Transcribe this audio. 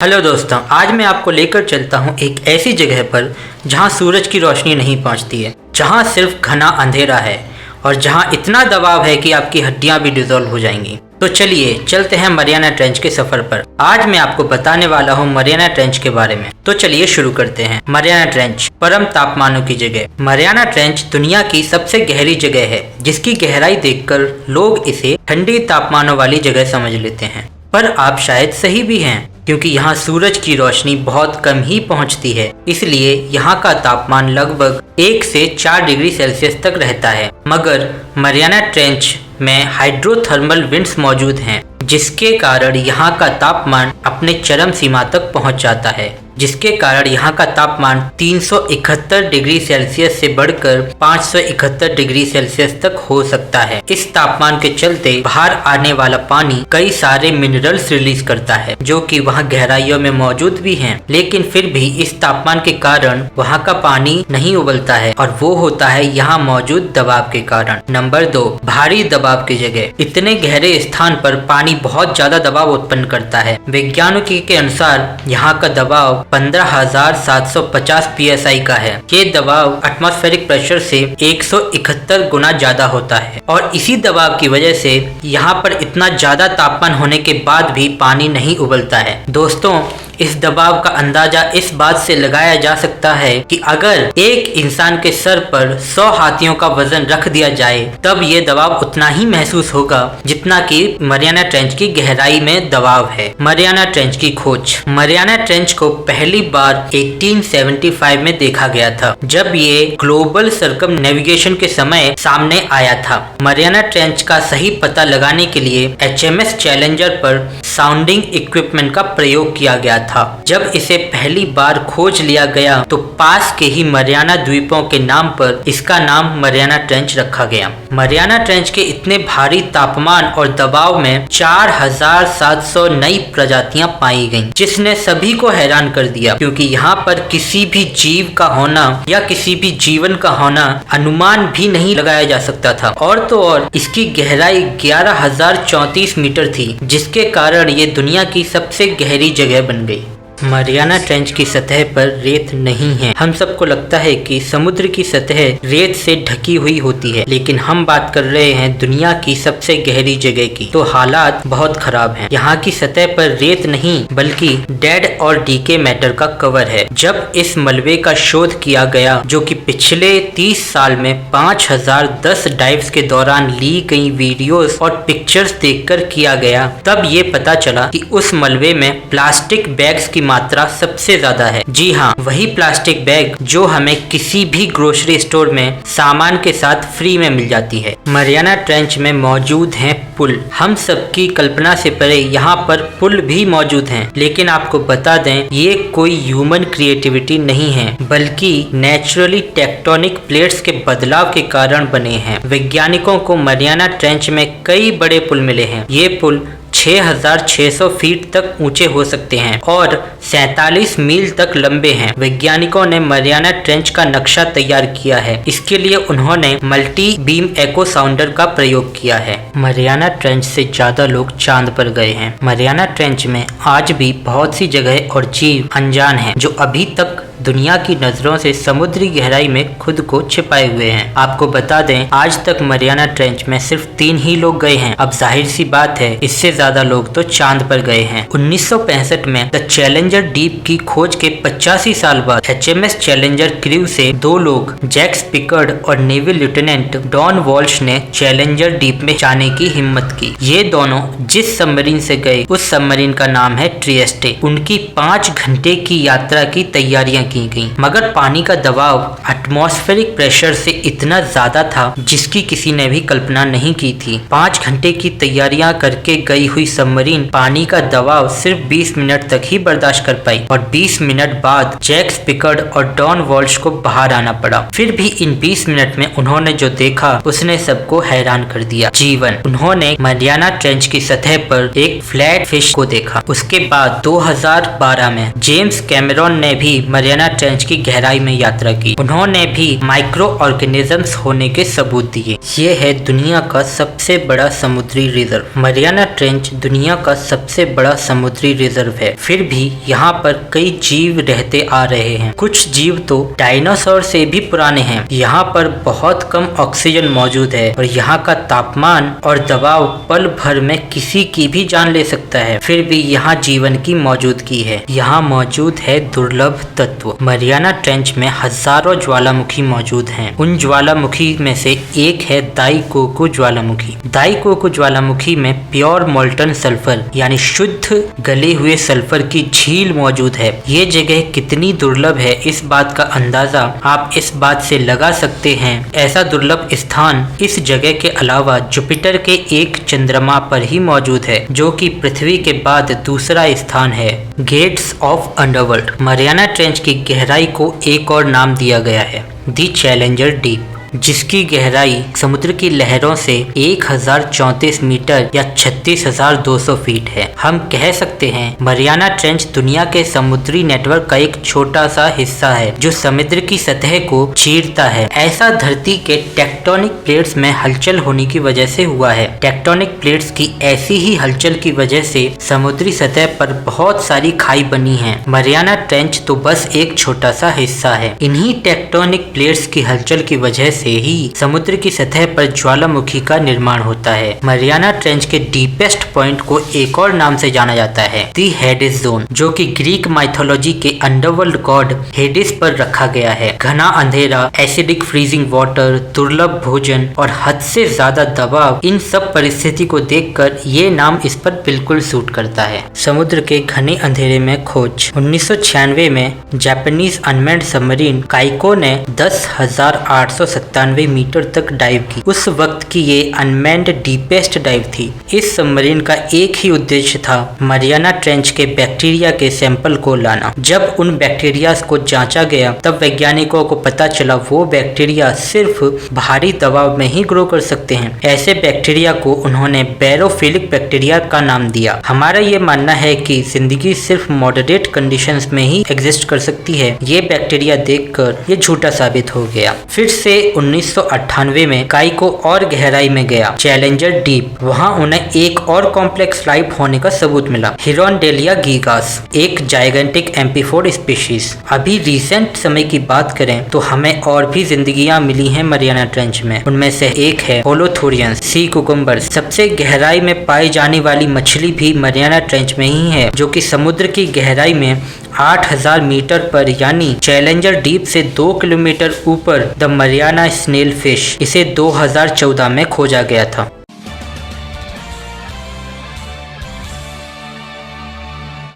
Hello दोस्तों, आज मैं आपको लेकर चलता हूँ एक ऐसी जगह पर जहाँ सूरज की रोशनी नहीं पहुँचती है, जहाँ सिर्फ घना अंधेरा है और जहाँ इतना दबाव है कि आपकी हड्डियाँ भी डिजोल्व हो जाएंगी। तो चलिए चलते हैं मरियाना ट्रेंच के सफर पर। आज मैं आपको बताने वाला हूँ मरियाना ट्रेंच के बारे में। तो चलिए शुरू करते हैं। मरियाना ट्रेंच, परम तापमानों की जगह। मरियाना ट्रेंच दुनिया की सबसे गहरी जगह है, जिसकी गहराई देखकर लोग इसे ठंडी तापमानों वाली जगह समझ लेते हैं। पर आप शायद सही भी हैं, क्योंकि यहाँ सूरज की रोशनी बहुत कम ही पहुँचती है, इसलिए यहाँ का तापमान लगभग 1 से 4 डिग्री सेल्सियस तक रहता है। मगर मरियाना ट्रेंच में हाइड्रोथर्मल विंड्स मौजूद हैं, जिसके कारण यहाँ का तापमान अपने चरम सीमा तक पहुँच जाता है, जिसके कारण यहाँ का तापमान 371 डिग्री सेल्सियस से बढ़कर 571 डिग्री सेल्सियस तक हो सकता है। इस तापमान के चलते बाहर आने वाला पानी कई सारे मिनरल्स रिलीज करता है, जो कि वहाँ गहराइयों में मौजूद भी हैं, लेकिन फिर भी इस तापमान के कारण वहाँ का पानी नहीं उबलता है, और वो होता है यहाँ मौजूद दबाव के कारण। नंबर 2, भारी दबाव की जगह। इतने गहरे स्थान पर पानी बहुत ज्यादा दबाव उत्पन्न करता है। वैज्ञानिकों के अनुसार यहाँ का दबाव 15,750 psi का है। ये दबाव एटमॉस्फेरिक प्रेशर से 171 गुना ज्यादा होता है, और इसी दबाव की वजह से यहाँ पर इतना ज्यादा तापमान होने के बाद भी पानी नहीं उबलता है। दोस्तों, इस दबाव का अंदाजा इस बात से लगाया जा सकता है कि अगर एक इंसान के सर पर 100 हाथियों का वजन रख दिया जाए, तब ये दबाव उतना ही महसूस होगा जितना कि मरियाना ट्रेंच की गहराई में दबाव है। मरियाना ट्रेंच की खोज। मरियाना ट्रेंच को पहली बार 1875 में देखा गया था, जब ये ग्लोबल सर्कमनेविगेशन के समय सामने आया था। मरियाना ट्रेंच का सही पता लगाने के लिए HMS चैलेंजर पर साउंडिंग इक्विपमेंट का प्रयोग किया गया था। जब इसे पहली बार खोज लिया गया, तो पास के ही मरियाना द्वीपों के नाम पर इसका नाम मरियाना ट्रेंच रखा गया। मरियाना ट्रेंच के इतने भारी तापमान और दबाव में 4700 नई प्रजातियां पाई गईं, जिसने सभी को हैरान कर दिया, क्योंकि यहाँ पर किसी भी जीव का होना या किसी भी जीवन का होना अनुमान भी नहीं लगाया जा सकता था। और तो और इसकी गहराई 11,034 मीटर थी, जिसके कारण ये दुनिया की सबसे गहरी जगह बन गई। मरियाना ट्रेंच की सतह पर रेत नहीं है। हम सबको लगता है कि समुद्र की सतह रेत से ढकी हुई होती है, लेकिन हम बात कर रहे हैं दुनिया की सबसे गहरी जगह की, तो हालात बहुत खराब हैं। यहाँ की सतह पर रेत नहीं बल्कि डेड और डीके मैटर का कवर है। जब इस मलबे का शोध किया गया, जो कि पिछले 30 साल में 5010 डाइव्स के दौरान ली गई वीडियोस और पिक्चर्स देखकर किया गया, तब ये पता चला कि उस मलबे में प्लास्टिक बैग्स की मात्रा सबसे ज्यादा है। जी हाँ, वही प्लास्टिक बैग जो हमें किसी भी ग्रोसरी स्टोर में सामान के साथ फ्री में मिल जाती है। मरियाना ट्रेंच में मौजूद हैं पुल। हम सबकी कल्पना से परे यहाँ पर पुल भी मौजूद हैं, लेकिन आपको बता दें, ये कोई ह्यूमन क्रिएटिविटी नहीं है, बल्कि नेचुरली टेक्टोनिक प्लेट्स के बदलाव के कारण बने हैं। वैज्ञानिकों को मरियाना ट्रेंच में कई बड़े पुल मिले हैं। ये पुल 6,600 फीट तक ऊंचे हो सकते हैं और 47 मील तक लंबे हैं। वैज्ञानिकों ने मरियाना ट्रेंच का नक्शा तैयार किया है। इसके लिए उन्होंने मल्टी बीम एको साउंडर का प्रयोग किया है। मरियाना ट्रेंच से ज्यादा लोग चांद पर गए हैं। मरियाना ट्रेंच में आज भी बहुत सी जगह और जीव अनजान हैं, जो अभी तक दुनिया की नजरों से समुद्री गहराई में खुद को छिपाए हुए हैं। आपको बता दें, आज तक मरियाना ट्रेंच में सिर्फ 3 ही लोग गए हैं। अब जाहिर सी बात है, इससे ज्यादा लोग तो चांद पर गए हैं। 1965 में द चैलेंजर डीप की खोज के 85 साल बाद HMS चैलेंजर क्रू से 2 लोग, जैक्स पिकर्ड और नेवी लेफ्टिनेंट डॉन वॉल्श ने चैलेंजर डीप में जाने की हिम्मत की। ये दोनों जिस सबमरीन से गए, उस सबमरीन का नाम है ट्रिएस्टे। उनकी 5 घंटे की यात्रा की तैयारियां की गई, मगर पानी का दबाव एटमॉस्फेरिक प्रेशर से इतना ज्यादा था, जिसकी किसी ने भी कल्पना नहीं की थी। 5 घंटे की तैयारियां करके गई हुई सबमरीन पानी का दबाव सिर्फ 20 मिनट तक ही बर्दाश्त कर पाई, और 20 मिनट बाद जैक्स पिकर्ड और डॉन वॉल्श को बाहर आना पड़ा। फिर भी इन 20 मिनट में उन्होंने जो देखा, उसने सबको हैरान कर दिया। जीवन। उन्होंने मरियाना ट्रेंच की सतह पर एक फ्लैट फिश को देखा। उसके बाद 2012 में जेम्स कैमेरॉन ने भी मरियाना मरियाना ट्रेंच की गहराई में यात्रा की। उन्होंने भी माइक्रो ऑर्गेनिजम्स होने के सबूत दिए। ये है दुनिया का सबसे बड़ा समुद्री रिजर्व। मरियाना ट्रेंच दुनिया का सबसे बड़ा समुद्री रिजर्व है। फिर भी यहाँ पर कई जीव रहते आ रहे हैं। कुछ जीव तो डायनासोर से भी पुराने हैं। यहाँ पर बहुत कम ऑक्सीजन मौजूद है और यहाँ का तापमान और दबाव पल भर में किसी की भी जान ले सकता है। फिर भी यहाँ जीवन की मौजूदगी है। यहाँ मौजूद है दुर्लभ तत्व। मरियाना ट्रेंच में हजारों ज्वालामुखी मौजूद हैं। उन ज्वालामुखी में से एक है दाइकोकु ज्वालामुखी। दाइकोकु ज्वालामुखी में प्योर मोल्टन सल्फर यानी शुद्ध गले हुए सल्फर की झील मौजूद है। ये जगह कितनी दुर्लभ है इस बात का अंदाजा आप इस बात से लगा सकते हैं। ऐसा दुर्लभ स्थान इस जगह के अलावा जुपिटर के एक चंद्रमा पर ही मौजूद है, जो कि पृथ्वी के बाद दूसरा स्थान है। Gates of underworld. Mariana trench की गहराई को एक और नाम दिया गया है, द चैलेंजर डीप, जिसकी गहराई समुद्र की लहरों से 1034 मीटर या 36,200 फीट है। हम कह सकते हैं मरियाना ट्रेंच दुनिया के समुद्री नेटवर्क का एक छोटा सा हिस्सा है जो समुद्र की सतह को चीरता है। ऐसा धरती के टेक्टोनिक प्लेट्स में हलचल होने की वजह से हुआ है। टेक्टोनिक प्लेट्स की ऐसी ही हलचल की वजह से समुद्री सतह पर बहुत सारी खाई बनी है। मरियाना ट्रेंच तो बस एक छोटा सा हिस्सा है। इन्हीं टेक्टोनिक प्लेट्स की हलचल की वजह से ही समुद्र की सतह पर ज्वालामुखी का निर्माण होता है। मरियाना ट्रेंच के डीपेस्ट पॉइंट को एक और नाम से जाना जाता है, दी हेडिस जोन, जो कि ग्रीक माइथोलॉजी के अंडरवर्ल्ड गॉड हेडिस पर रखा गया है। घना अंधेरा, एसिडिक फ्रीजिंग वाटर, दुर्लभ भोजन और हद से ज्यादा दबाव, इन सब परिस्थिति को देखकर ये नाम इस पर बिल्कुल सूट करता है। समुद्र के घने अंधेरे में खोज। 1996 में जापानीज अनमैन्ड सबमरीन काइको ने 10,897 मीटर तक डाइव की। उस वक्त की ये अनमैन्ड डीपेस्ट डाइव थी। इस सबमरीन का एक ही उद्देश्य था, मरियाना ट्रेंच के बैक्टीरिया के सैंपल को लाना। जब उन बैक्टीरिया को जांचा गया तब वैज्ञानिकों को पता चला वो बैक्टीरिया सिर्फ भारी दबाव में ही ग्रो कर सकते हैं। ऐसे बैक्टीरिया को उन्होंने बैरोफिलिक बैक्टीरिया का नाम दिया। हमारा ये मानना है कि जिंदगी सिर्फ मॉडरेट कंडीशंस में ही एग्जिस्ट कर सकती है। ये बैक्टीरिया देखकर ये झूठा साबित हो गया। फिर से 1998 में काइको और गहराई में गया, चैलेंजर डीप। वहां उन्हें एक और कॉम्प्लेक्स लाइफ होने का सबूत मिला, हिरोनडेलिया गीगास, एक जाइगेंटिक एम्फीफोड स्पीशीज। अभी रिसेंट समय की बात करें तो हमें और भी जिंदगियां मिली हैं मरियाना ट्रेंच में। उनमें से एक है होलोथोरियंस, सी कुकुम्बर। सबसे गहराई में पाई जाने वाली मछली भी मरियाना ट्रेंच में ही है, जो कि समुद्र की गहराई में 8,000 मीटर पर यानी चैलेंजर डीप से 2 किलोमीटर ऊपर द मरियाना स्नेल फिश, इसे 2014 में खोजा गया था।